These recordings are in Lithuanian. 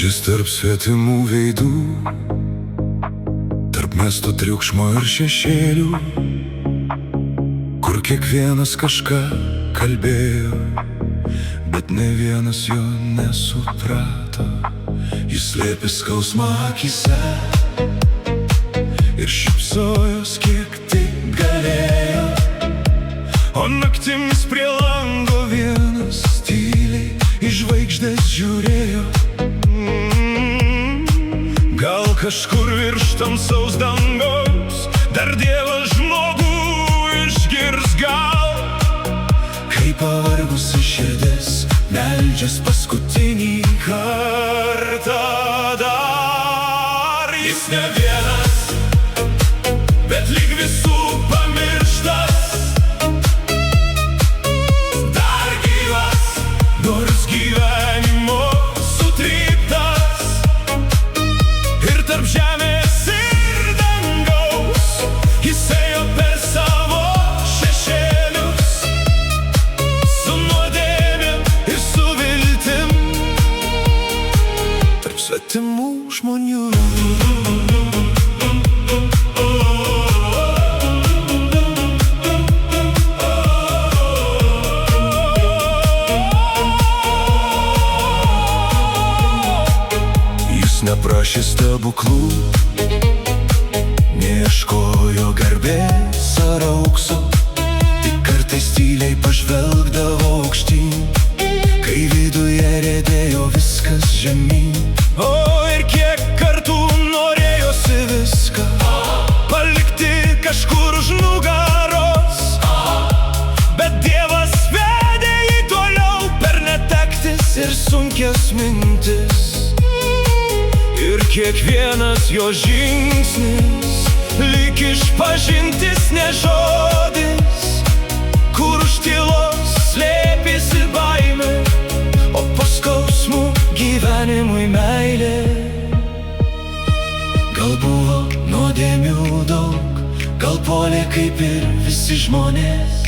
Jis tarp svetimų veidų, tarp mesto triukšmo ir šešėlių, kur kiekvienas kažką kalbėjo, bet ne vienas jo nesuprato. Jis slėpė skausmą akyse ir šypsojos kiek tik galėjo, o naktimis prie lango vienas tyliai į žvaigždės žiūrėjo. Gal kažkur virš tamsaus dangaus dar Dievas žmogų išgirs, gal kai pavargusi širdis meldžias paskutinį kartą dar. Jis ne vienas, bet lyg visų pamirštas, dar gyvas, nors gyvenimo sutryptas. Ir tarp žemės ir dangaus jis ėjo per savo šešėlius, su nuodėmėm ir su viltim, tarp svetimų žmonių. Neprašė stebuklų, neieškojo garbės ar aukso, tik kartais tyliai pažvelgdavo aukštyn, kai viduje riedėjo viskas žemyn. O ir kiek kartų norėjosi viską palikti kažkur už nugaros, bet Dievas vedė jį toliau per netektis ir sunkias mintis. Ir kiekvienas jo žingsnis lyg išpažintis ne žodis, kur už tylos slėpėsi baimė, o po skausmų gyvenimui meilė. Gal buvo nuodėmių daug, gal puolė kaip ir visi žmonės,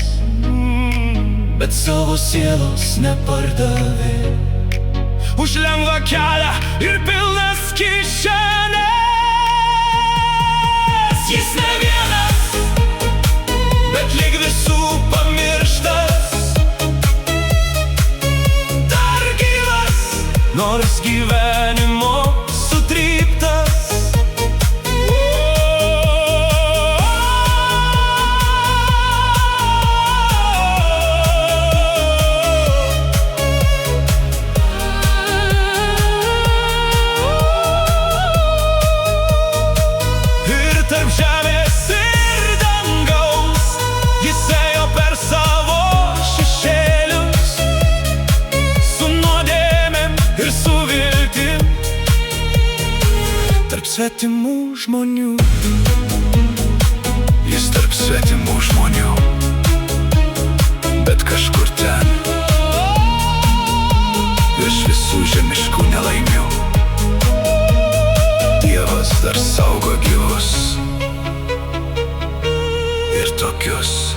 bet savo sielos nepardavė už lengvą kelią ir pilnas kišenės. Jis ne vienas, bet lyg visų pamirštas, dar gyvas, nors gyvenimo sutryptas. Tarp žemės ir dangaus jis ėjo per savo šešėlius, su nuodėmėm ir su viltim, tarp svetimų žmonių. Jis tarp svetimų žmonių, bet kažkur ten, virš visų žemiškų nelaimių, Dievas dar saugo gyvus ir tokius.